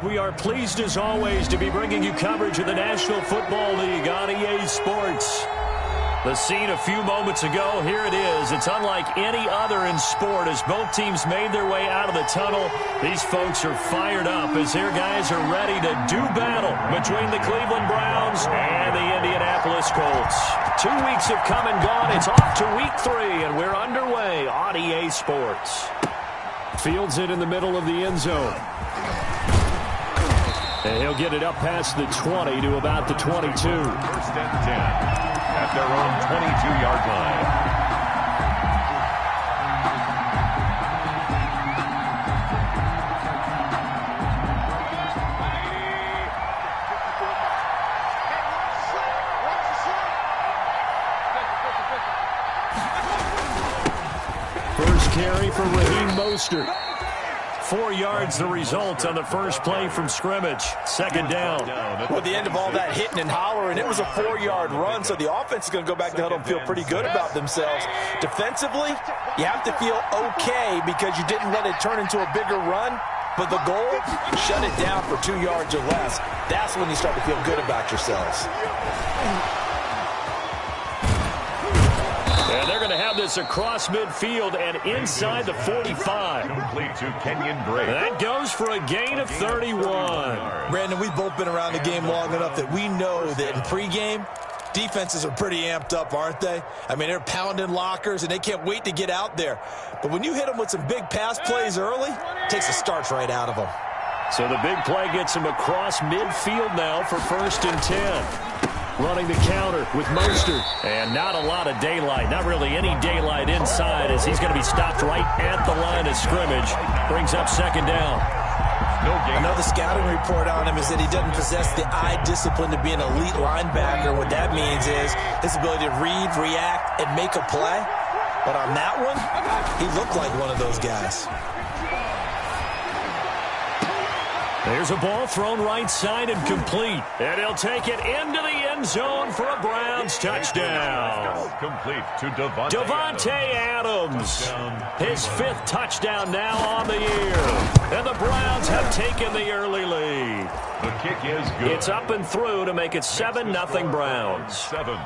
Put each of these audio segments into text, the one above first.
We are pleased as always to be bringing you coverage of the National Football League on EA Sports. The scene a few moments ago, here it is. It's unlike any other in sport as both teams made their way out of the tunnel. These folks are fired up as their guys are ready to do battle between the Cleveland Browns and the Indianapolis Colts. 2 weeks have come and gone. It's off to week 3, and we're underway on EA Sports. Fields it in the middle of the end zone. And he'll get it up past the 20 to about the 22. First and 10 at their own 22-yard line. First carry for Raheem Mostert. 4 yards the result on the first play from scrimmage. Second down. Well, the end of all that hitting and hollering, it was a 4-yard run, so the offense is going to go back to huddle and feel pretty good about themselves. Defensively, you have to feel okay because you didn't let it turn into a bigger run, but the goal, shut it down for 2 yards or less. That's when you start to feel good about yourselves. And they're going to have this across midfield and inside the 45. Complete to Kenyon Drake. That goes for a gain of 31. Brandon, we've both been around the game long enough that we know that in pregame, defenses are pretty amped up, aren't they? I mean, they're pounding lockers, and they can't wait to get out there. But when you hit them with some big pass plays early, it takes the starch right out of them. So the big play gets him across midfield now for first and 10. Running the counter with Mostert. And not a lot of daylight. Not really any daylight inside as he's going to be stopped right at the line of scrimmage. Brings up second down. Another scouting report on him is that he doesn't possess the eye discipline to be an elite linebacker. What that means is his ability to read, react, and make a play. But on that one, he looked like one of those guys. There's a ball thrown right side and complete. And he'll take it into the end zone for a Browns touchdown. Complete to Davante Adams. His 5th touchdown now on the year. And the Browns have taken the early lead. The kick is good. It's up and through to make it 7-0 Browns. 7,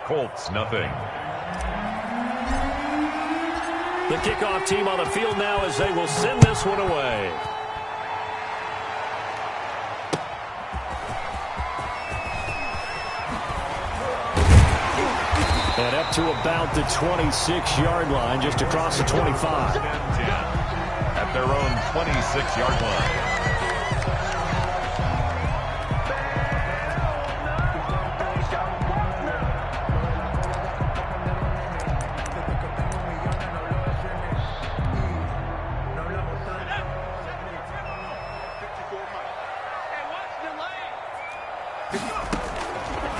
Colts nothing. The kickoff team on the field now as they will send this one away. And up to about the 26-yard line, just across the 25. At their own 26-yard line.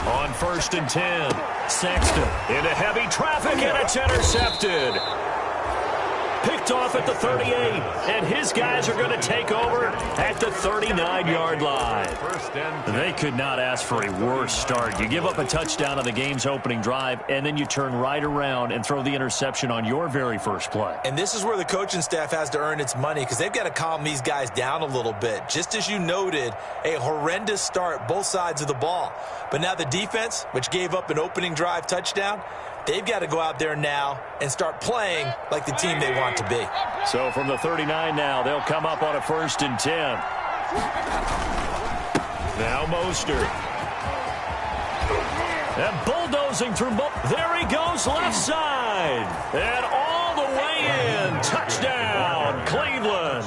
On first and 10, Sexton into heavy traffic, and it's intercepted. Picked off at the 38, and his guys are going to take over at the 39-yard line. They could not ask for a worse start. You give up a touchdown on the game's opening drive, and then you turn right around and throw the interception on your very first play. And this is where the coaching staff has to earn its money because they've got to calm these guys down a little bit. Just as you noted, a horrendous start, both sides of the ball. But now the defense, which gave up an opening drive touchdown, they've got to go out there now and start playing like the team they want to be. So from the 39 now, they'll come up on a first and 10. Now Mostert. And bulldozing through. There he goes, left side. And all the way in. Touchdown, Cleveland.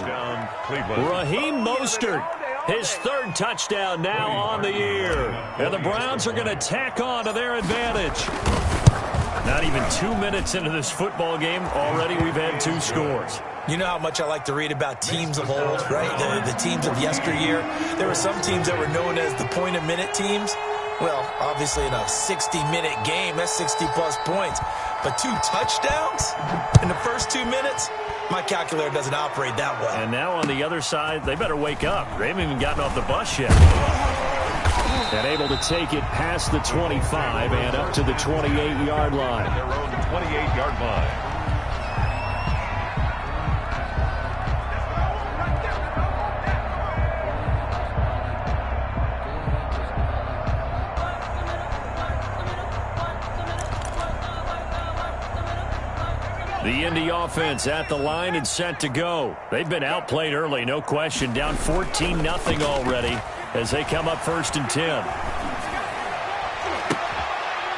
Raheem Mostert. His 3rd touchdown now on the year. And the Browns are going to tack on to their advantage. Not even 2 minutes into this football game, already we've had 2 scores. You know how much I like to read about teams of old, right? The teams of yesteryear. There were some teams that were known as the point-a-minute teams. Well, obviously in a 60-minute game, that's 60-plus points. But 2 touchdowns in the first 2 minutes? My calculator doesn't operate that well. And now on the other side, they better wake up. They haven't even gotten off the bus yet. And able to take it past the 25 and up to the 28-yard line. Their own 28-yard line. The Indy offense at the line and set to go. They've been outplayed early, no question. Down 14-0 already as they come up 1st and 10.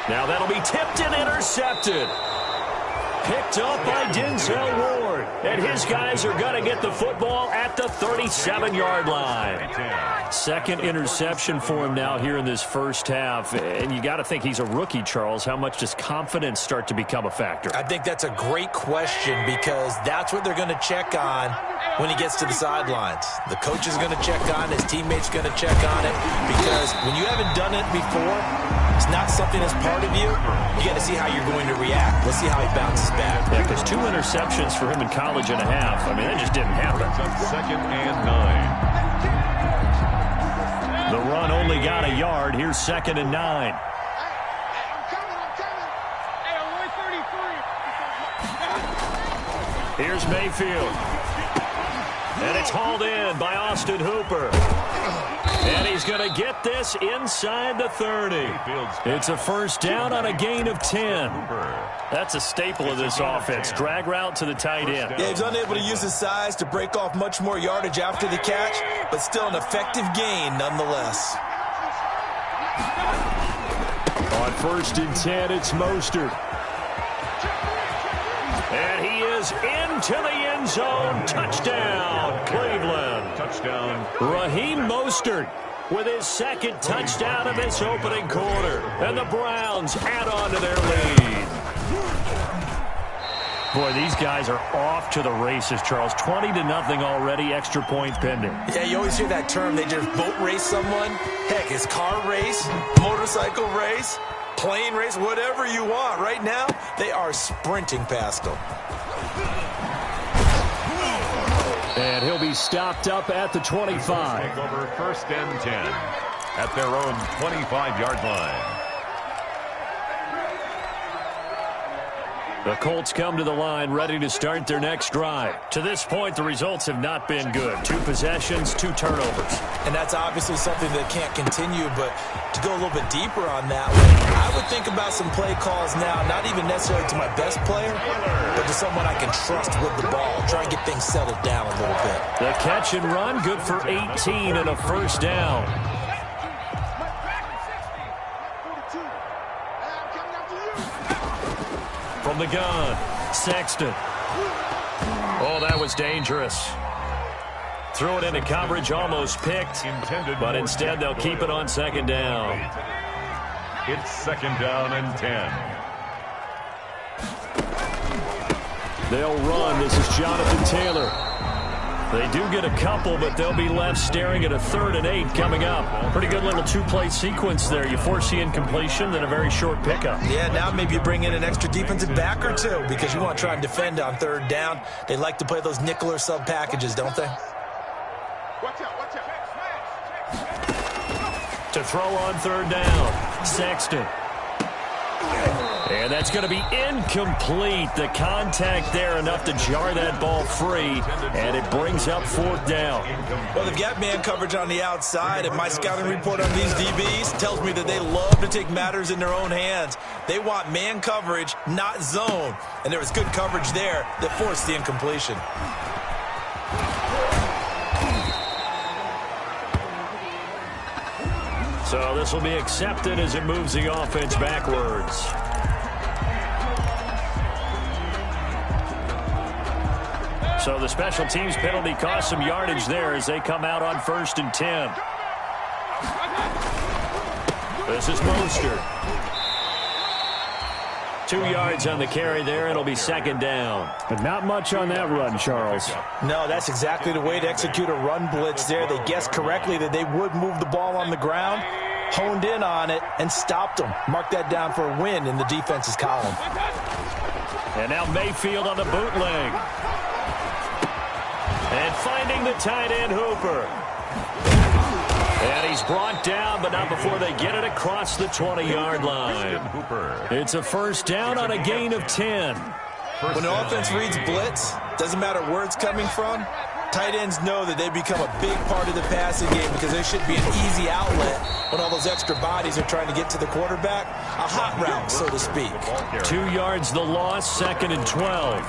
Now that'll be tipped and intercepted. Picked up by Denzel Ward. And his guys are going to get the football at the 37-yard line. Second interception for him now here in this first half. And you got to think he's a rookie, Charles. How much does confidence start to become a factor? I think that's a great question because that's what they're going to check on when he gets to the sidelines. The coach is going to check on it. His teammates going to check on it because when you haven't done it before, it's not something that's part of you. You got to see how you're going to react. Let's see how he bounces back. Yeah, because 2 interceptions for him in college and a half. I mean, that just didn't happen. 2nd and 9. The run only got a yard. Here's 2nd and 9. Here's Mayfield. And it's hauled in by Austin Hooper. And he's going to get this inside the 30. It's a first down on a gain of 10. That's a staple of this offense. Drag route to the tight end. Yeah, he's unable to use his size to break off much more yardage after the catch, but still an effective gain nonetheless. On 1st and 10, it's Mostert. And he is into the end zone. Touchdown, Cleveland. Touchdown. Raheem Mostert with his 2nd touchdown of this opening quarter. And the Browns add on to their lead. Boy, these guys are off to the races, Charles. 20-0 already, extra point pending. Yeah, you always hear that term. They just boat race someone. Heck, it's car race, motorcycle race, plane race, whatever you want. Right now, they are sprinting past them. And he'll be stopped up at the 25. Take over 1st and 10 at their own 25-yard line. The Colts come to the line ready to start their next drive. To this point, the results have not been good. 2 possessions, 2 turnovers. And that's obviously something that can't continue, but to go a little bit deeper on that one, I would think about some play calls now, not even necessarily to my best player, but to someone I can trust with the ball. Try and get things settled down a little bit. The catch and run, good for 18 and a first down. From the gun, Sexton. Oh, that was dangerous. Threw it into coverage, almost picked, but instead they'll keep it on 2nd down. It's 2nd down and 10. They'll run. This is Jonathan Taylor. They do get a couple, but they'll be left staring at a 3rd and 8 coming up. Pretty good little 2-play sequence there. You force the incompletion, then a very short pickup. Yeah, now maybe you bring in an extra defensive back or 2 because you want to try and defend on 3rd down. They like to play those nickel or sub packages, don't they? Watch out. To throw on 3rd down, Sexton. And that's going to be incomplete. The contact there enough to jar that ball free, and it brings up 4th down. Well, they've got man coverage on the outside, and my scouting report on these DBs tells me that they love to take matters in their own hands. They want man coverage, not zone. And there was good coverage there that forced the incompletion. So this will be accepted as it moves the offense backwards. So the special teams penalty cost some yardage there as they come out on 1st and 10. This is Mostert. 2 yards on the carry there. It'll be 2nd down. But not much on that run, Charles. No, that's exactly the way to execute a run blitz there. They guessed correctly that they would move the ball on the ground, honed in on it, and stopped them. Mark that down for a win in the defense's column. And now Mayfield on the bootleg. And finding the tight end, Hooper. And he's brought down, but not before they get it across the 20-yard line. It's a first down on a gain of 10. When the offense reads blitz, doesn't matter where it's coming from, Tight ends know that they become a big part of the passing game because there should be an easy outlet when all those extra bodies are trying to get to the quarterback. A hot route, so to speak. 2 yards the loss, 2nd and 12.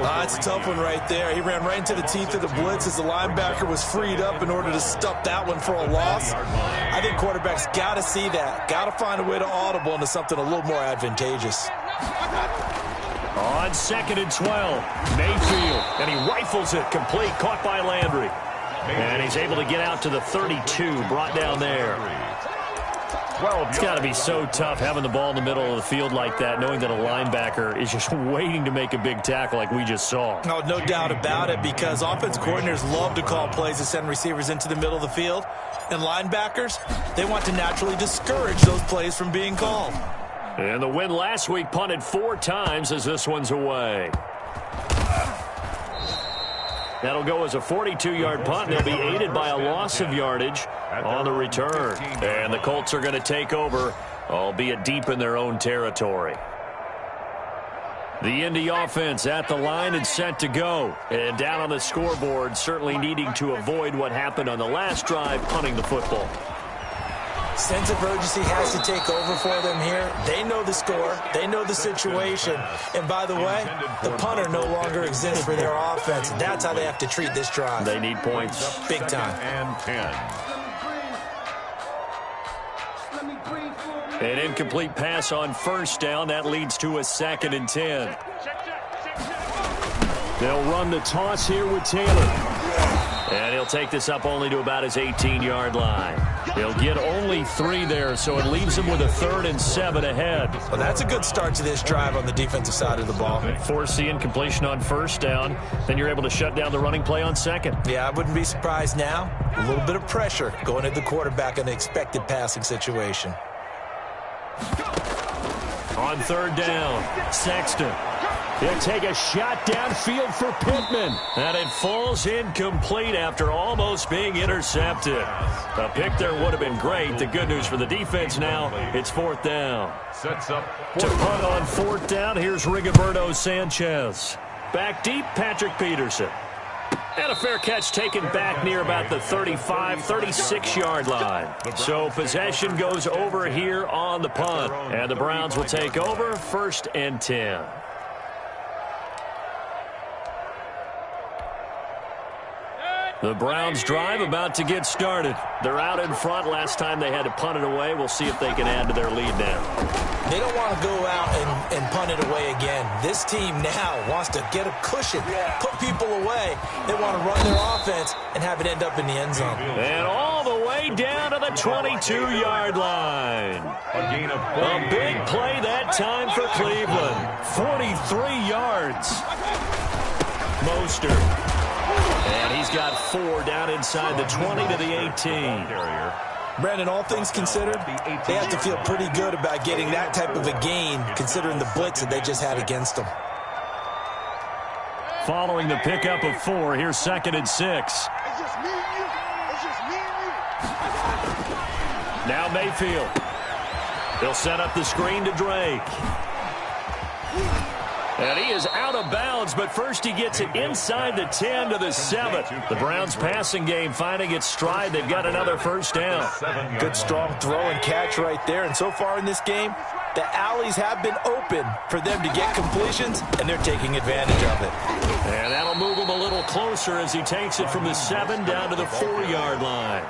That's a tough one right there. He ran right into the teeth of the blitz as the linebacker was freed up in order to stuff that one for a loss. I think quarterbacks got to see that. Got to find a way to audible into something a little more advantageous. On 2nd and 12, Mayfield, and he rifles it complete, caught by Landry. And he's able to get out to the 32, brought down there. It's got to be so tough having the ball in the middle of the field like that, knowing that a linebacker is just waiting to make a big tackle like we just saw. Oh, no doubt about it, because offense coordinators love to call plays to send receivers into the middle of the field. And linebackers, they want to naturally discourage those plays from being called. And the win last week punted 4 times as this one's away. That'll go as a 42-yard punt. They'll be aided by a loss of yardage on the return. And the Colts are going to take over, albeit deep in their own territory. The Indy offense at the line and set to go. And down on the scoreboard, certainly needing to avoid what happened on the last drive, punting the football. Sense of urgency has to take over for them here. They know the score. They know the situation. And by the way, the punter no longer exists for their offense. That's how they have to treat this drive. They need points. Big time. And 10. An incomplete pass on first down. That leads to a 2nd and 10. They'll run the toss here with Taylor. And he'll take this up only to about his 18-yard line. He'll get only 3 there, so it leaves him with a 3rd and 7 ahead. Well, that's a good start to this drive on the defensive side of the ball. Force the incompletion on first down. Then you're able to shut down the running play on 2nd. Yeah, I wouldn't be surprised now. A little bit of pressure going at the quarterback in the expected passing situation. On 3rd down, Sexton. He'll take a shot downfield for Pittman. And it falls incomplete after almost being intercepted. A pick there would have been great. The good news for the defense now, it's 4th down. Sets up To punt on 4th down, here's Rigoberto Sanchez. Back deep, Patrick Peterson. And a fair catch taken back near about the 35, 36-yard line. So possession goes over here on the punt. And the Browns will take over, 1st and 10. The Browns drive about to get started. They're out in front. Last time they had to punt it away. We'll see if they can add to their lead now. They don't want to go out and punt it away again. This team now wants to get a cushion, put people away. They want to run their offense and have it end up in the end zone. And all the way down to the 22-yard line. a gain of 4. A big play that time for Cleveland. 43 yards. Mostert. And he's got 4 down inside the 20 to the 18. Brandon, all things considered, they have to feel pretty good about getting that type of a gain considering the blitz that they just had against them. Following the pickup of 4, here's 2nd and 6. It's just me and you. It's just me and you. Now Mayfield. They'll set up the screen to Drake. And he is out of bounds, but first he gets it inside the 10 to the 7. The Browns passing game finding its stride. They've got another first down. Good strong throw and catch right there. And so far in this game, the alleys have been open for them to get completions, and they're taking advantage of it. And that'll move him a little closer as he takes it from the 7 down to the 4-yard line.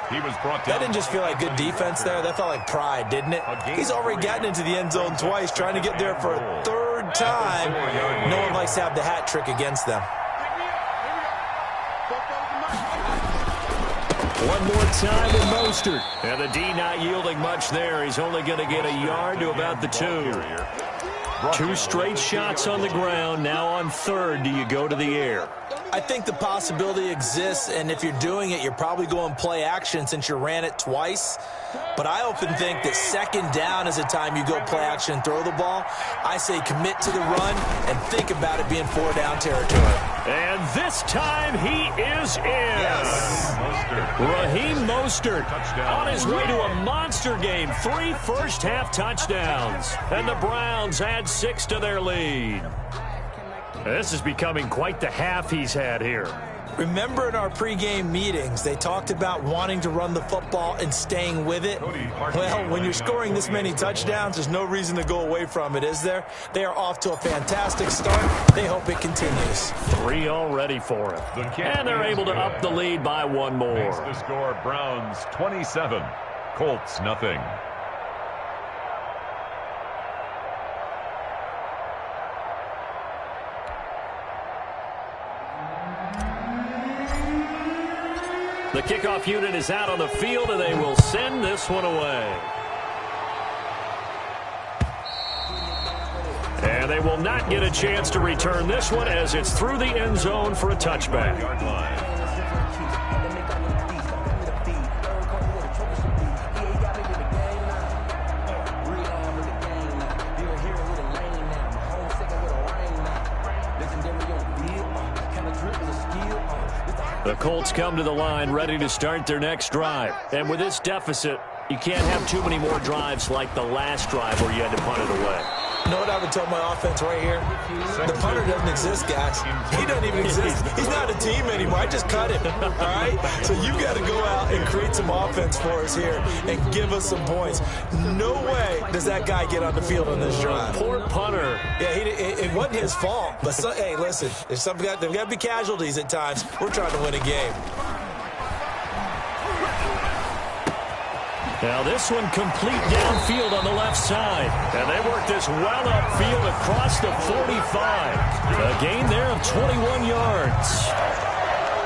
He was brought down. That didn't just feel like good defense there. That felt like pride, didn't it? He's already gotten into the end zone twice, trying to get there for a 3rd time. No one likes to have the hat trick against them. One more time with Mostert. And the D not yielding much there. He's only going to get a yard to about the 2. 2 straight shots on the ground. Now on 3rd, do you go to the air? I think the possibility exists, and if you're doing it, you're probably going play action since you ran it twice. But I often think that 2nd down is the time you go play action and throw the ball. I say commit to the run and think about it being 4-down territory. And this time he is in. Yes. Raheem Mostert on his way to a monster game. 3 first-half touchdowns. And the Browns add 6 to their lead. This is becoming quite the half he's had here. Remember in our pregame meetings, they talked about wanting to run the football and staying with it? Well, when you're scoring this many touchdowns, there's no reason to go away from it, is there? They are off to a fantastic start. They hope it continues. 3 already for him. And they're able to up the lead by 1 more. Makes the score Browns 27, Colts nothing. The kickoff unit is out on the field, and they will send this one away. And they will not get a chance to return this one as it's through the end zone for a touchback. The Colts come to the line ready to start their next drive. And with this deficit, you can't have too many more drives like the last drive where you had to punt it away. You know what I would tell my offense right here? The punter doesn't exist, guys. He doesn't even exist. He's not a team anymore. I just cut him, all right? So you got to go out and create some offense for us here and give us some points. No way does that guy get on the field on this drive. Poor punter. Yeah, it wasn't his fault. But, hey, listen, there's got to be casualties at times. We're trying to win a game. Now this one complete downfield on the left side. And they work this well upfield across the 45. A gain there of 21 yards.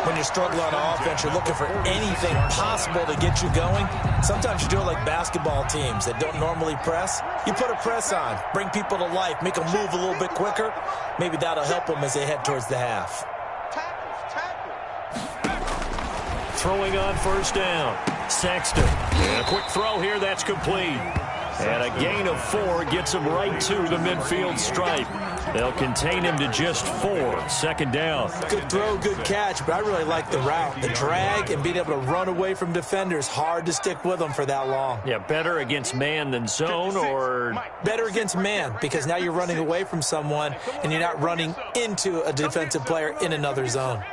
When you're struggling on offense, you're looking for anything possible to get you going. Sometimes you do it like basketball teams that don't normally press. You put a press on, bring people to life, make them move a little bit quicker. Maybe that'll help them as they head towards the half. Throwing on first down. Sexton. And a quick throw here, that's complete. And a gain of 4 gets him right to the midfield stripe. They'll contain him to just 4. Second down. Good throw, good catch, but I really like the route. The drag and being able to run away from defenders. Hard to stick with them for that long. Yeah, better against man than zone, or better against man, because now you're running away from someone and you're not running into a defensive player in another zone.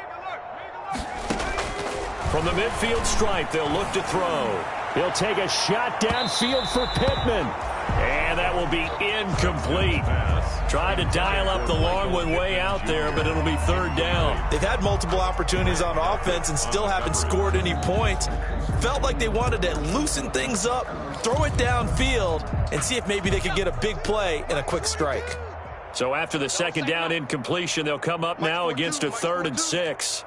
From the midfield stripe, they'll look to throw. He'll take a shot downfield for Pittman. And that will be incomplete. Tried to dial up the long one way out there, but it'll be third down. They've had multiple opportunities on offense and still haven't scored any points. Felt like they wanted to loosen things up, throw it downfield, and see if maybe they could get a big play and a quick strike. So after the second down incompletion, they'll come up now against a 3rd and 6.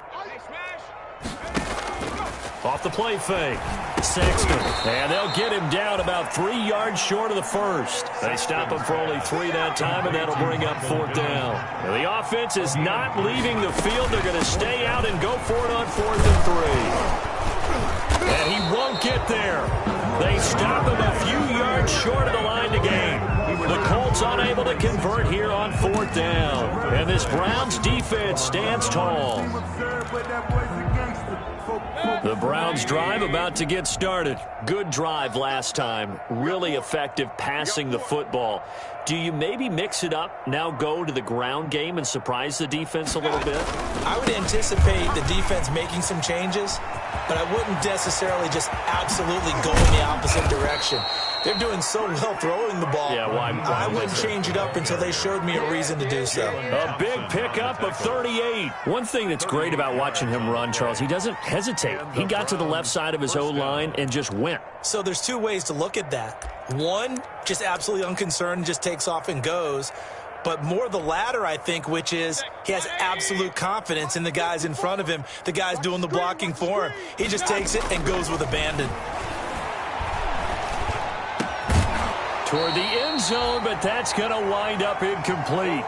Off the play fake. Sexton. And they'll get him down about 3 yards short of the first. They stop him for only 3 that time, and that'll bring up 4th down. Now the offense is not leaving the field. They're going to stay out and go for it on 4th and 3. And he won't get there. They stop him a few yards short of the line to gain. The Colts unable to convert here on 4th down. And this Browns defense stands tall. The Browns drive about to get started. Good drive last time. Really effective passing the football. Do you maybe mix it up, now go to the ground game and surprise the defense a little bit? I would anticipate the defense making some changes, but I wouldn't necessarily just absolutely go in the opposite direction. They're doing so well throwing the ball. Yeah, why I wouldn't change it up until they showed me a reason to do so. A big pickup of 38. One thing that's great about watching him run, Charles, he doesn't hesitate. He got to the left side of his O-line and just went. So there's 2 ways to look at that. One, just absolutely unconcerned, just takes off and goes. But more the latter, I think, which is he has absolute confidence in the guys in front of him, the guys doing the blocking for him. He just takes it and goes with abandon. Toward the end zone, but that's going to wind up incomplete.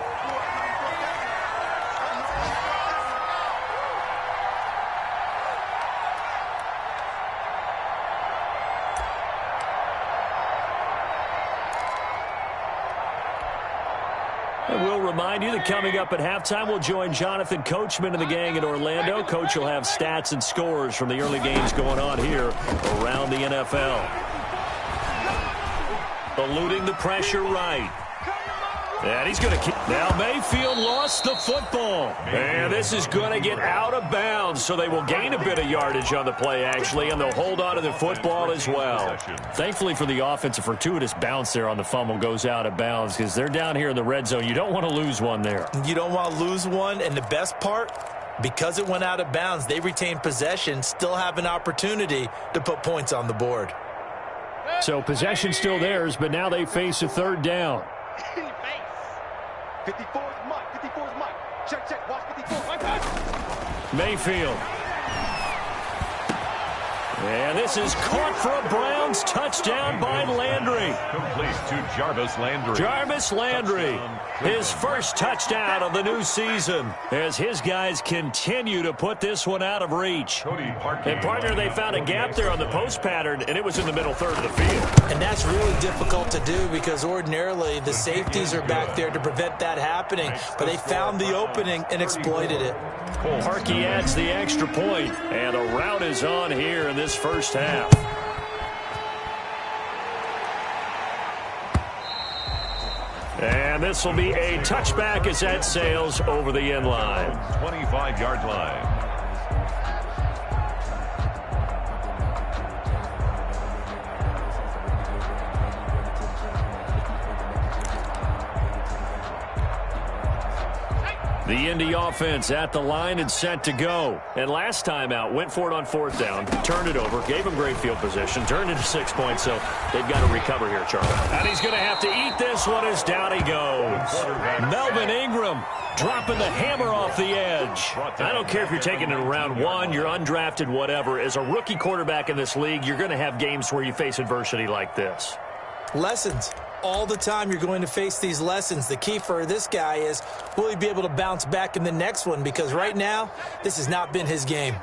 And we'll remind you that coming up at halftime, we'll join Jonathan Coachman and the gang in Orlando. Coach will have stats and scores from the early games going on here around the NFL. Eluding the pressure right. And he's going to keep. Now Mayfield lost the football. And this is going to get out of bounds, so they will gain a bit of yardage on the play, actually, and they'll hold on to the football as well. Thankfully for the offense, a fortuitous bounce there on the fumble goes out of bounds because they're down here in the red zone. You don't want to lose one there. You don't want to lose one, and the best part, because it went out of bounds, they retain possession, still have an opportunity to put points on the board. So possession still theirs, but now they face a third down. 54's Mike. 54's Mike. Check. Watch 54. Mayfield. And this is caught for a Browns touchdown by Landry. Complete to Jarvis Landry. Jarvis Landry, his first touchdown of the new season as his guys continue to put this one out of reach. And partner, they found a gap there on the post pattern, and it was in the middle third of the field. And that's really difficult to do because ordinarily the safeties are back there to prevent that happening, but they found the opening and exploited it. Parkey adds the extra point, and a rout is on here in this first half. And this will be a touchback as that sails over the end line. 25-yard line. The Indy offense at the line and set to go. And last time out, went for it on fourth down, turned it over, gave him great field position, turned into 6 points, so they've got to recover here, Charlie. And he's going to have to eat this one as down he goes. Melvin Ingram dropping the hammer off the edge. I don't care if you're taking it in round one, you're undrafted, whatever. As a rookie quarterback in this league, you're going to have games where you face adversity like this. Lessons. All the time you're going to face these lessons. The key for this guy is, will he be able to bounce back in the next one? Because right now, this has not been his game.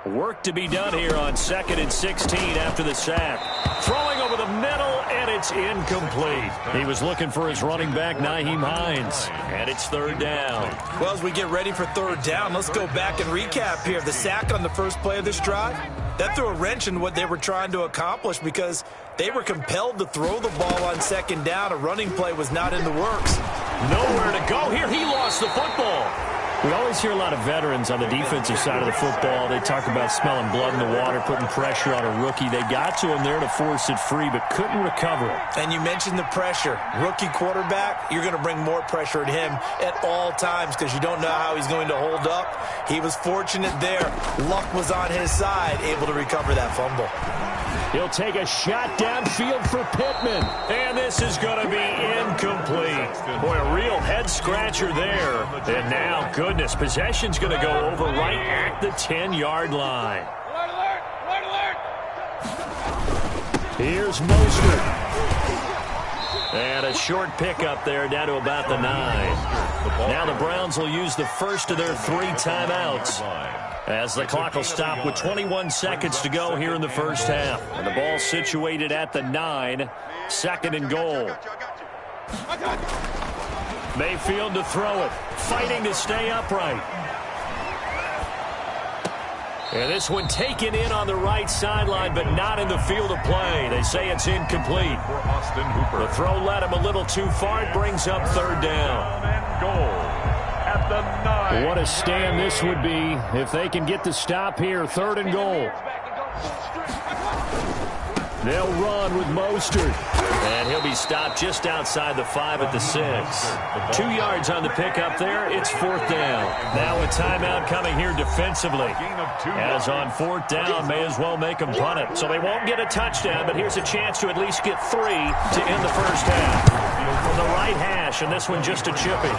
Work to be done here on 2nd and 16 after the sack. Throwing over the middle, and it's incomplete. He was looking for his running back, Nyheim Hines, and it's third down. Well, as we get ready for third down, let's go back and recap here. The sack on the first play of this drive, that threw a wrench in what they were trying to accomplish because they were compelled to throw the ball on second down. A running play was not in the works. Nowhere to go here. He lost the football. We always hear a lot of veterans on the defensive side of the football. They talk about smelling blood in the water, putting pressure on a rookie. They got to him there to force it free, but couldn't recover it. And you mentioned the pressure. Rookie quarterback, you're going to bring more pressure at him at all times because you don't know how he's going to hold up. He was fortunate there. Luck was on his side, able to recover that fumble. He'll take a shot downfield for Pittman. And this is going to be incomplete. Boy, a real head-scratcher there. And now, goodness, possession's going to go over right at the 10-yard line. Here's Mostert. And a short pickup there down to about the 9. Now the Browns will use the first of their 3 timeouts, as the clock will stop with 21 seconds to go here in the first half. And the ball situated at the 9, 2nd and goal. Mayfield to throw it, fighting to stay upright. And this one taken in on the right sideline, but not in the field of play. They say it's incomplete. The throw led him a little too far. It brings up third down. At the 9. What a stand this would be if they can get the stop here. 3rd and goal. They'll run with Mostert. And he'll be stopped just outside the 5 at the 6. 2 yards on the pickup there. It's 4th down. Now a timeout coming here defensively. As on 4th down, may as well make them punt it. So they won't get a touchdown, but here's a chance to at least get 3 to end the first half. From the right hash, and this one just a chipping.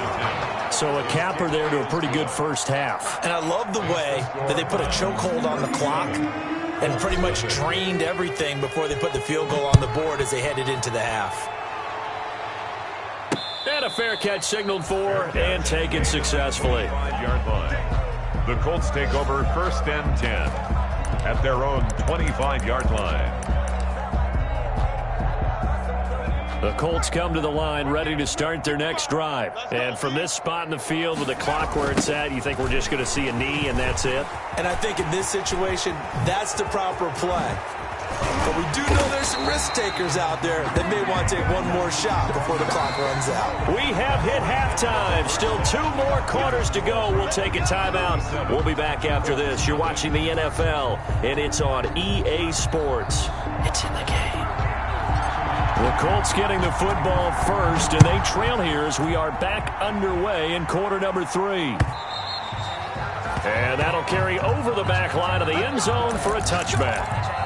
So a capper there to a pretty good first half. And I love the way that they put a chokehold on the clock and pretty much drained everything before they put the field goal on the board as they headed into the half. And a fair catch signaled for and taken successfully. 5-yard line. The Colts take over 1st and 10 at their own 25-yard line. The Colts come to the line ready to start their next drive. And from this spot in the field with the clock where it's at, you think we're just going to see a knee and that's it? And I think in this situation, that's the proper play. But we do know there's some risk takers out there that may want to take one more shot before the clock runs out. We have hit halftime. Still 2 more quarters to go. We'll take a timeout. We'll be back after this. You're watching the NFL, and it's on EA Sports. It's in the game. The Colts getting the football first, and they trail here as we are back underway in quarter number 3. And that'll carry over the back line of the end zone for a touchback.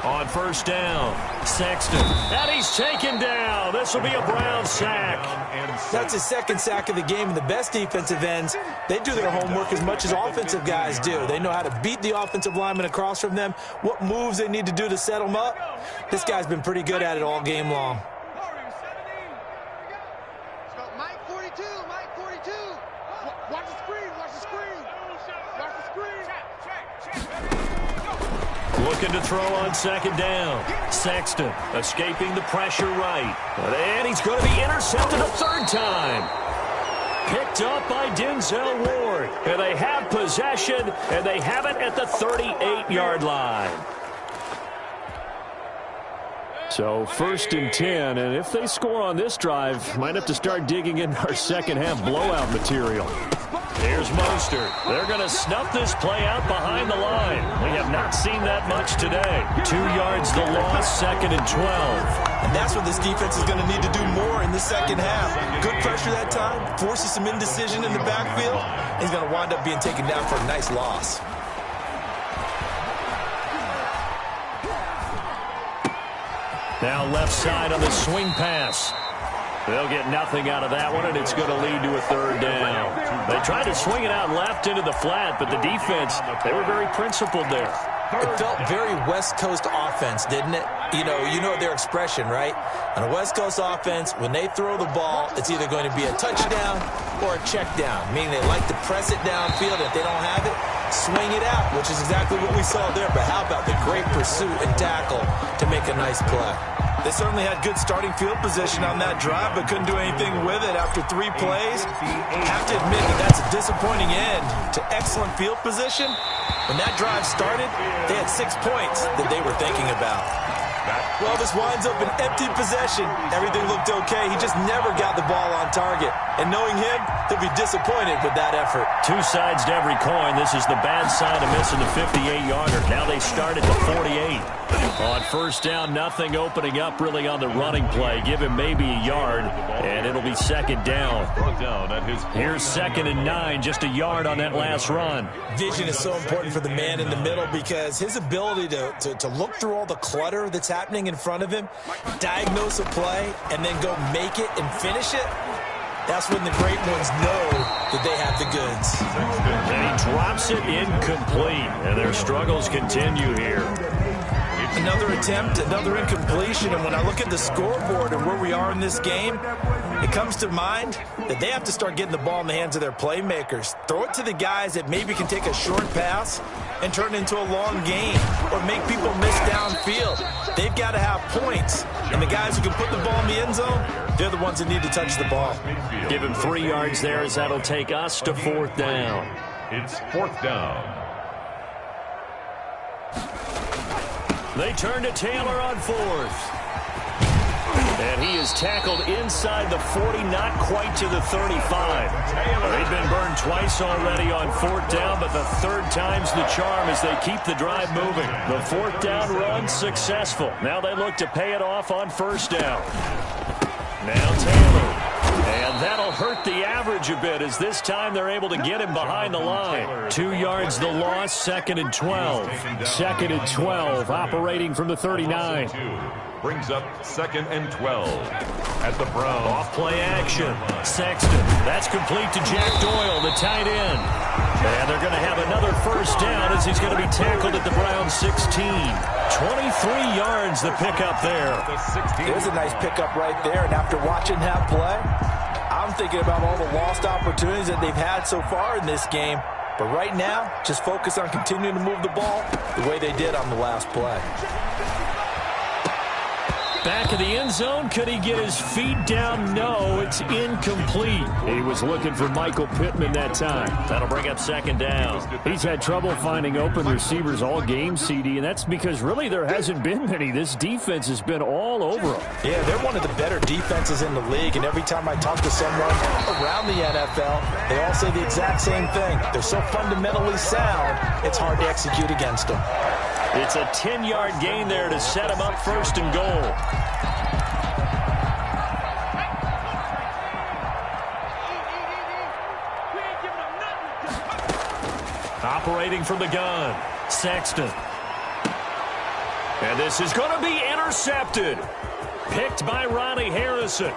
On first down, Sexton. And he's taken down. This will be a Brown sack. That's his second sack of the game. And the best defensive ends, they do their homework as much as offensive guys do. They know how to beat the offensive lineman across from them, what moves they need to do to set them up. This guy's been pretty good at it all game long. Mike 42, Mike 42. Watch the screen, watch the screen. Watch the screen. Looking to throw on second down. Sexton escaping the pressure right. And he's going to be intercepted a third time. Picked up by Denzel Ward. And they have possession, and they have it at the 38-yard line. So 1st and 10, and if they score on this drive, might have to start digging in our second half blowout material. Here's Mostert. They're going to snuff this play out behind the line. We have not seen that much today. 2 yards the loss, 2nd and 12. And that's what this defense is going to need to do more in the second half. Good pressure that time, forces some indecision in the backfield. He's going to wind up being taken down for a nice loss. Now left side on the swing pass. They'll get nothing out of that one, and it's going to lead to a third down. They tried to swing it out left into the flat, but the defense, they were very principled there. It felt very West Coast offense, didn't it? You know their expression, right? On a West Coast offense, when they throw the ball, it's either going to be a touchdown or a check down, meaning they like to press it downfield. If they don't have it, swing it out, which is exactly what we saw there. But how about the great pursuit and tackle to make a nice play? They certainly had good starting field position on that drive, but couldn't do anything with it after 3 plays. Have to admit that's a disappointing end to excellent field position. When that drive started, they had 6 points that they were thinking about. Well, this winds up an empty possession. Everything looked okay. He just never got the ball on target. And knowing him, he'll be disappointed with that effort. 2 sides to every coin. This is the bad side of missing the 58-yarder. Now they start at the 48. On first down, nothing opening up really on the running play. Give him maybe a yard, and it'll be second down. Here's 2nd and 9, just a yard on that last run. Vision is so important for the man in the middle because his ability to look through all the clutter that's happening in front of him, diagnose a play, and then go make it and finish it. That's when the great ones know that they have the goods. And he drops it incomplete, and their struggles continue here. Another attempt, another incompletion, and when I look at the scoreboard and where we are in this game, it comes to mind that they have to start getting the ball in the hands of their playmakers. Throw it to the guys that maybe can take a short pass and turn it into a long gain or make people miss downfield. They've got to have points, and the guys who can put the ball in the end zone, they're the ones that need to touch the ball. Give him 3 yards there as that'll take us to 4th down. It's 4th down. They turn to Taylor on 4th. And he is tackled inside the 40, not quite to the 35. They've been burned twice already on 4th down, but the 3rd time's the charm as they keep the drive moving. The 4th down run successful. Now they look to pay it off on 1st down. Now Taylor. And that'll hurt the average a bit as this time they're able to get him behind the line. 2 yards the loss, 2nd and 12. 2nd and 12, operating from the 39. Brings up 2nd and 12 at the Browns. Off-play action. Sexton. That's complete to Jack Doyle, the tight end. And they're going to have another 1st down as he's going to be tackled at the Browns 16. 23 yards the pickup there. There's a nice pickup right there. And after watching that play, I'm thinking about all the lost opportunities that they've had so far in this game. But right now, just focus on continuing to move the ball the way they did on the last play. Back of the end zone. Could he get his feet down? No, it's incomplete. He was looking for Michael Pittman that time. That'll bring up second down. He's had trouble finding open receivers all game, CD, and that's because really there hasn't been many. This defense has been all over them. Yeah, they're one of the better defenses in the league, and every time I talk to someone around the NFL, they all say the exact same thing. They're so fundamentally sound, it's hard to execute against them. It's a 10-yard gain there to set him up first and goal. Operating from the gun, Sexton. And this is going to be intercepted. Picked by Ronnie Harrison.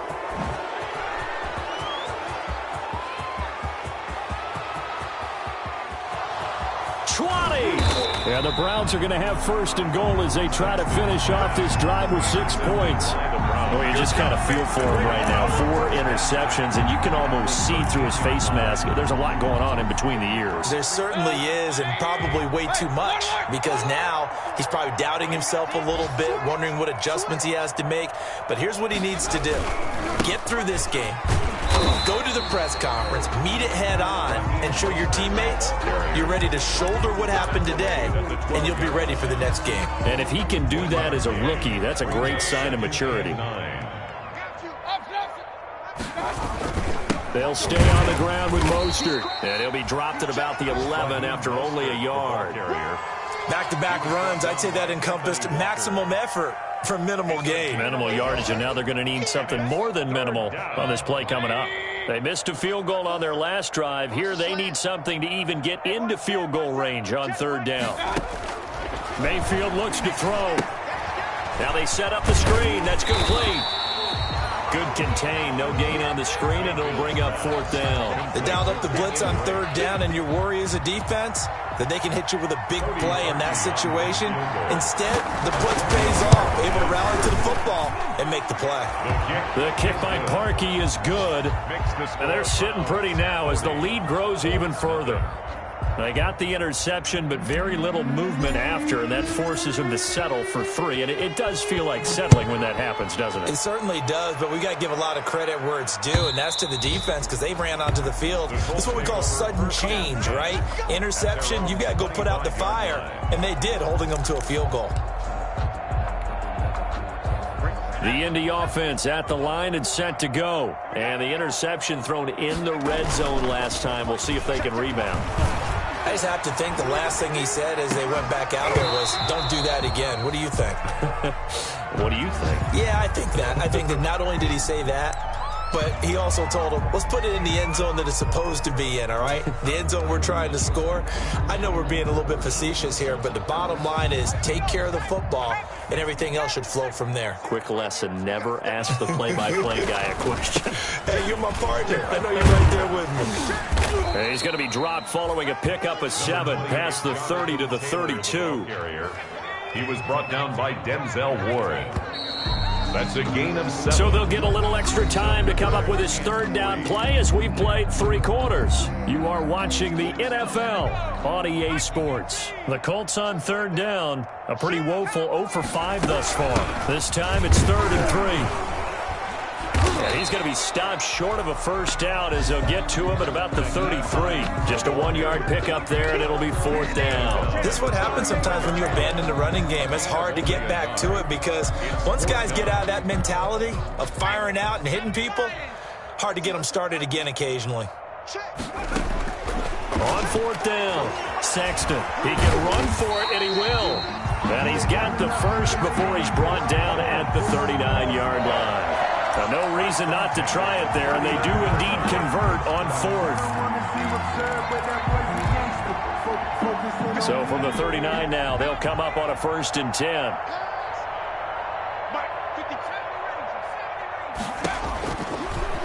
And the Browns are going to have first and goal as they try to finish off this drive with 6 points. Well, you just kind of feel for him right now. 4 interceptions, and you can almost see through his face mask. There's a lot going on in between the ears. There certainly is, and probably way too much, because now he's probably doubting himself a little bit, wondering what adjustments he has to make. But here's what he needs to do. Get through this game. Go to the press conference, meet it head on, and show your teammates you're ready to shoulder what happened today, and you'll be ready for the next game. And if he can do that as a rookie, that's a great sign of maturity. They'll stay on the ground with Mostert, and he'll be dropped at about the 11 after only a yard. Back-to-back runs, I'd say that encompassed maximum effort for minimal gain. Minimal yardage, and now they're going to need something more than minimal on this play coming up. They missed a field goal on their last drive. Here they need something to even get into field goal range on third down. Mayfield looks to throw. Now they set up the screen. That's complete. Good contain. No gain on the screen, and it'll bring up fourth down. They dialed up the blitz on third down, and your worry as a defense that they can hit you with a big play in that situation. Instead, the blitz pays off, able to rally to the football and make the play. The kick by Parkey is good, and they're sitting pretty now as the lead grows even further. They got the interception, but very little movement after, and that forces them to settle for 3. And it does feel like settling when that happens, doesn't it? It certainly does, but we got to give a lot of credit where it's due, and that's to the defense because they ran onto the field. This is what we call sudden change, right? Interception, you got to go put out the fire, and they did, holding them to a field goal. The Indy offense at the line and set to go. And the interception thrown in the red zone last time. We'll see if they can rebound. I just have to think the last thing he said as they went back out there was, don't do that again. What do you think? What do you think? Yeah, I think that. I think that not only did he say that, but he also told him, let's put it in the end zone that it's supposed to be in, all right? The end zone we're trying to score. I know we're being a little bit facetious here, but the bottom line is take care of the football, and everything else should flow from there. Quick lesson, never ask the play-by-play guy a question. Hey, you're my partner. I know you're right there with me. He's going to be dropped following a pickup of 7 past the 30 to the 32. He was brought down by Denzel Ward. That's a gain of 7. So they'll get a little extra time to come up with his third down play as we've played 3 quarters. You are watching the NFL on EA Sports. The Colts on third down. A pretty woeful 0 for 5 thus far. This time it's 3rd and 3. And he's going to be stopped short of a first down as they'll get to him at about the 33. Just a 1-yard pickup there, and it'll be 4th down. This is what happens sometimes when you abandon the running game. It's hard to get back to it because once guys get out of that mentality of firing out and hitting people, hard to get them started again occasionally. On 4th down, Sexton. He can run for it, and he will. And he's got the first before he's brought down at the 39-yard line. Now, no reason not to try it there, and they do indeed convert on 4th. So from the 39 now, they'll come up on a 1st and 10.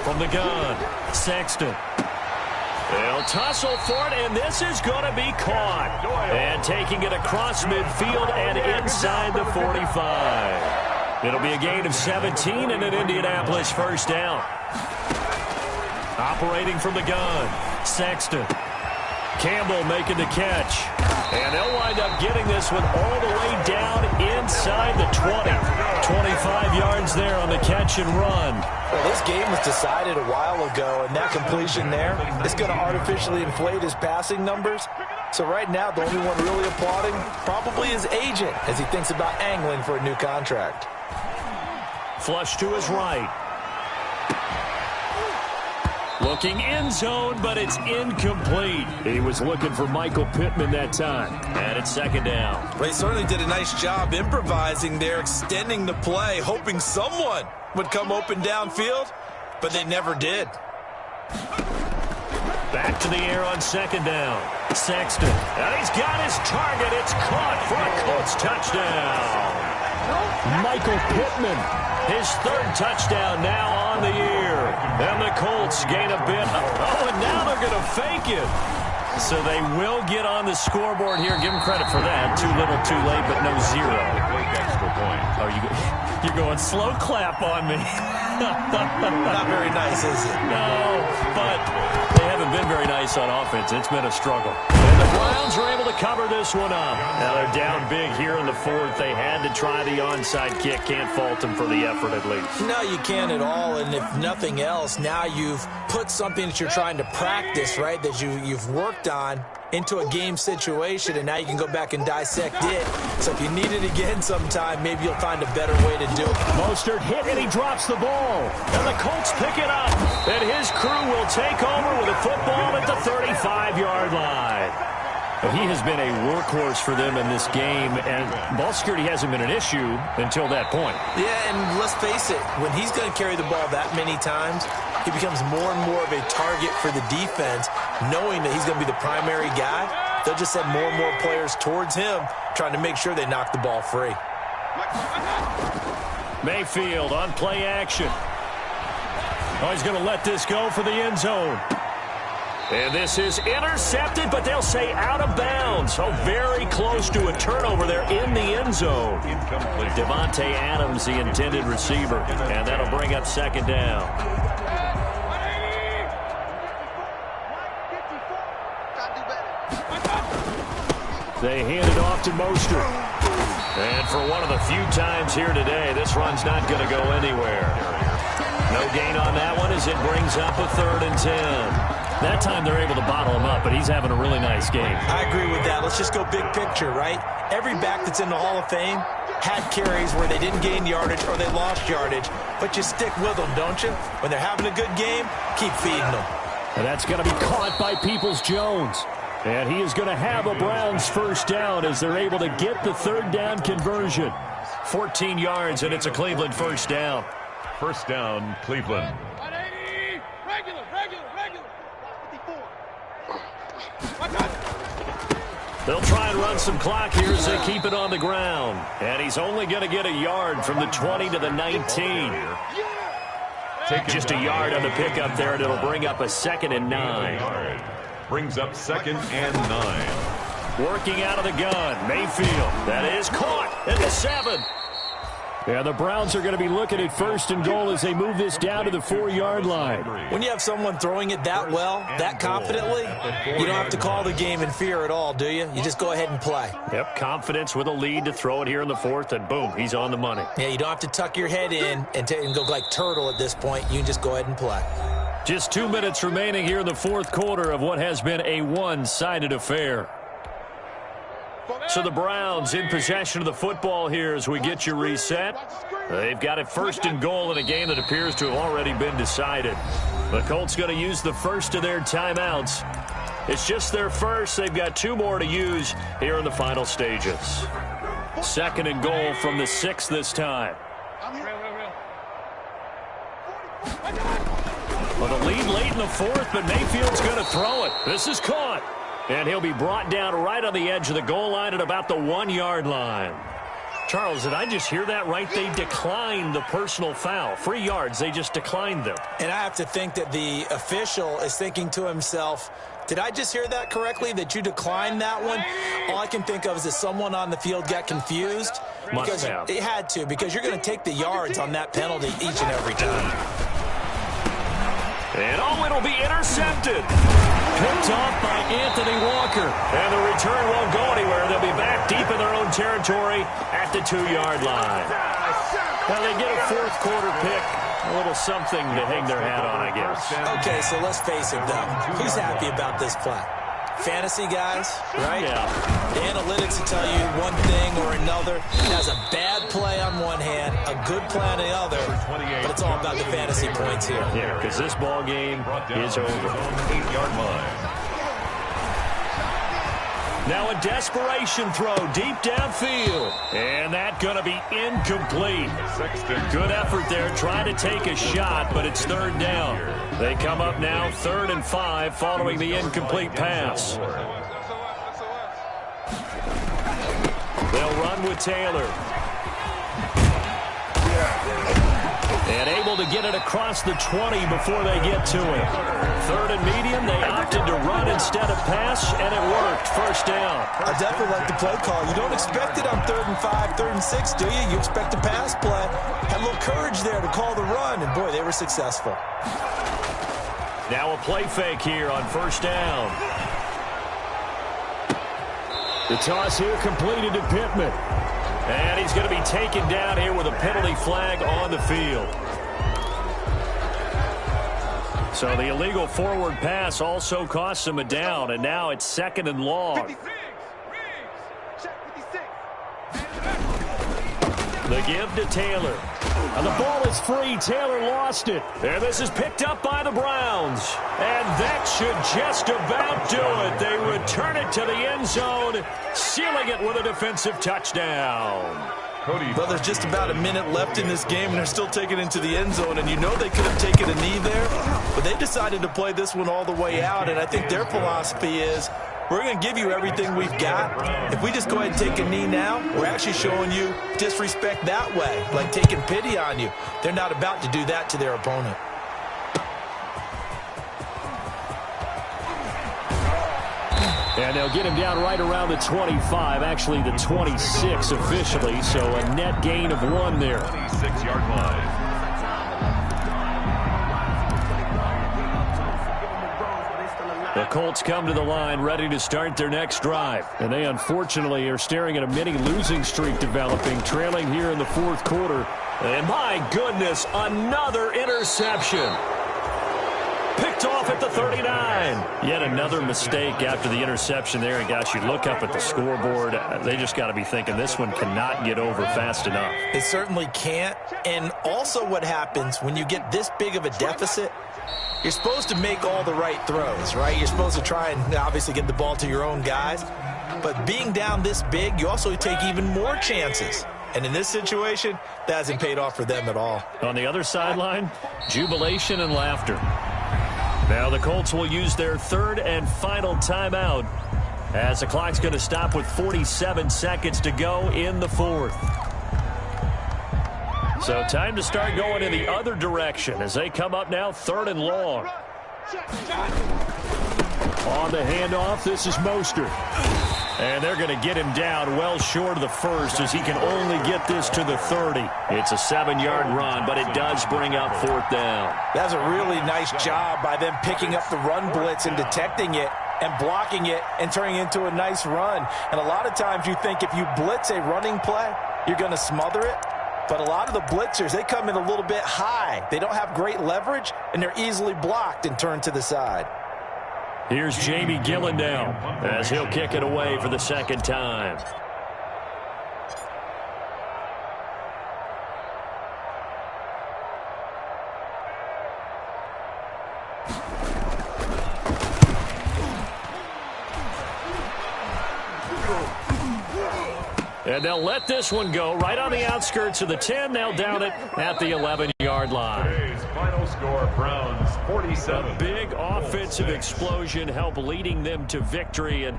From the gun, Sexton. They'll tussle for it, and this is going to be caught. And taking it across midfield and inside the 45. It'll be a gain of 17 and an Indianapolis first down. Operating from the gun, Sexton. Campbell making the catch. And they'll wind up getting this this one all the way down inside the 20. 25 yards there on the catch and run. Well, this game was decided a while ago, and that completion there is going to artificially inflate his passing numbers. So right now, the only one really applauding probably his agent as he thinks about angling for a new contract. Flush to his right. Looking end zone, but it's incomplete. He was looking for Michael Pittman that time. And it's second down. Well, he certainly did a nice job improvising there, extending the play, hoping someone would come open downfield, but they never did. Back to the air on second down. Sexton. And he's got his target. It's caught for a Colts touchdown. Michael Pittman, his third touchdown now on the year. And the Colts gain a bit. Oh, and now they're going to fake it. So they will get on the scoreboard here. Give them credit for that. Too little, too late, but no zero. Extra point. Oh, you're going slow clap on me. Not very nice, is it? No, but they haven't been very nice on offense. It's been a struggle. And the Browns are able to cover this one up. Now they're down big here in the fourth. They had to try the onside kick. Can't fault them for the effort at least. No, you can't at all. And if nothing else, now you've put something that you're trying to practice, right, that you've worked on into a game situation, and now you can go back and dissect it. So if you need it again sometime, maybe you'll find a better way to do it. Mostert hit, and he drops the ball. And the Colts pick it up. And his crew will take over with a football at the 35-yard line. He has been a workhorse for them in this game, and ball security hasn't been an issue until that point. Yeah, and let's face it, when he's going to carry the ball that many times, he becomes more and more of a target for the defense, knowing that he's going to be the primary guy. They'll just send more and more players towards him, trying to make sure they knock the ball free. Mayfield on play action. Oh, he's going to let this go for the end zone. And this is intercepted, but they'll say out of bounds. So very close to a turnover there in the end zone. Devontae Adams, the intended receiver. And that'll bring up second down. They hand it off to Mostert. And for one of the few times here today, this run's not going to go anywhere. No gain on that one as it brings up a 3rd and 10. That time they're able to bottle him up, but he's having a really nice game. I agree with that. Let's just go big picture, right? Every back that's in the Hall of Fame had carries where they didn't gain yardage or they lost yardage, but you stick with them, don't you? When they're having a good game, keep feeding them. And that's going to be caught by Peoples-Jones. And he is going to have a Browns first down as they're able to get the 3rd down conversion. 14 yards, and it's a Cleveland first down. First down, Cleveland. They'll try and run some clock here as they keep it on the ground. And he's only going to get a yard from the 20 to the 19. Just a yard on the pickup there, and it'll bring up a 2nd and 9. Brings up 2nd and 9. Working out of the gun, Mayfield. That is caught at the 7. Yeah, the Browns are going to be looking at 1st and goal as they move this down to the 4-yard line. When you have someone throwing it that well, that confidently, you don't have to call the game in fear at all, do you? You just go ahead and play. Yep, confidence with a lead to throw it here in the 4th, and boom, he's on the money. Yeah, you don't have to tuck your head in and go like turtle at this point. You can just go ahead and play. Just 2 minutes remaining here in the 4th quarter of what has been a one-sided affair. So the Browns in possession of the football here as we get you reset. They've got it 1st and goal in a game that appears to have already been decided. The Colts going to use the first of their timeouts. It's just their first. They've got 2 more to use here in the final stages. 2nd and goal from the 6 this time. Well, the lead late in the 4th, but Mayfield's going to throw it. This is caught. And he'll be brought down right on the edge of the goal line at about the 1-yard line. Charles, did I just hear that right? They declined the personal foul. 3 yards, they just declined them. And I have to think that the official is thinking to himself, did I just hear that correctly, that you declined that one? All I can think of is that someone on the field got confused. Must have. It had to, because you're going to take the yards on that penalty each and every time. And it'll be intercepted. Picked off by Anthony Walker. And the return won't go anywhere. They'll be back deep in their own territory at the 2-yard line. Now they get a fourth quarter pick. A little something to hang their hat on, I guess. Okay, so let's face it, though. Who's happy about this play? Fantasy guys, right? Yeah. The analytics will tell you one thing or another. It has a bad play on one hand, a good play on the other, but it's all about the fantasy points here. Yeah, because this ball game is over. 8-yard line. Now a desperation throw deep downfield. And that's going to be incomplete. Good effort there trying to take a shot, but it's third down. They come up now 3rd and 5 following the incomplete pass. They'll run with Taylor. And able to get it across the 20 before they get to it. 3rd and medium, they opted to run instead of pass, and it worked. First down. I definitely like the play call. You don't expect it on 3rd and 5, 3rd and 6, do you? You expect a pass play. Had a little courage there to call the run, and boy, they were successful. Now a play fake here on first down. The toss here completed to Pittman. And he's going to be taken down here with a penalty flag on the field. So the illegal forward pass also costs him a down, and now it's 2nd and long. The give to Taylor. And the ball is free. Taylor lost it. And this is picked up by the Browns. And that should just about do it. They return it to the end zone, sealing it with a defensive touchdown. Well, there's just about a minute left in this game, and they're still taking it into the end zone. And you know they could have taken a knee there, but they decided to play this one all the way out. And I think their philosophy is, we're going to give you everything we've got. If we just go ahead and take a knee now, we're actually showing you disrespect that way, like taking pity on you. They're not about to do that to their opponent. And they'll get him down right around the 25, actually the 26 officially, so a net gain of 1 there. 26-yard line. The Colts come to the line ready to start their next drive. And they unfortunately are staring at a mini losing streak developing, trailing here in the fourth quarter. And my goodness, another interception. Picked off at the 39. Yet another mistake after the interception there. And gosh, you look up at the scoreboard, they just got to be thinking this one cannot get over fast enough. It certainly can't. And also what happens when you get this big of a deficit, you're supposed to make all the right throws, right? You're supposed to try and obviously get the ball to your own guys. But being down this big, you also take even more chances. And in this situation, that hasn't paid off for them at all. On the other sideline, jubilation and laughter. Now the Colts will use their 3rd and final timeout as the clock's going to stop with 47 seconds to go in the 4th. So time to start going in the other direction as they come up now 3rd and long. On the handoff, this is Mostert. And they're going to get him down well short of the first as he can only get this to the 30. It's a 7-yard run, but it does bring up 4th down. That's a really nice job by them picking up the run blitz and detecting it and blocking it and turning it into a nice run. And a lot of times you think if you blitz a running play, you're going to smother it. But a lot of the blitzers, they come in a little bit high. They don't have great leverage, and they're easily blocked and turned to the side. Here's Jamie Gillen now as he'll kick it away for the 2nd time. And they'll let this one go right on the outskirts of the 10. They'll down it at the 11-yard line. Today's final score, Browns 47. A big offensive explosion helped leading them to victory. And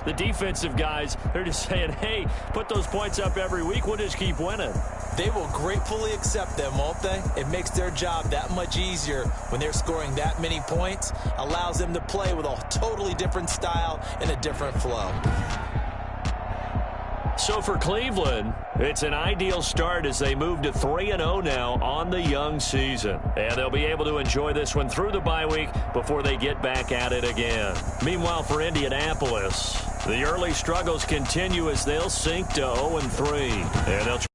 the defensive guys, they're just saying, hey, put those points up every week. We'll just keep winning. They will gratefully accept them, won't they? It makes their job that much easier when they're scoring that many points. Allows them to play with a totally different style and a different flow. So for Cleveland, it's an ideal start as they move to 3-0 now on the young season. And they'll be able to enjoy this one through the bye week before they get back at it again. Meanwhile, for Indianapolis, The early struggles continue as they'll sink to 0-3. And they'll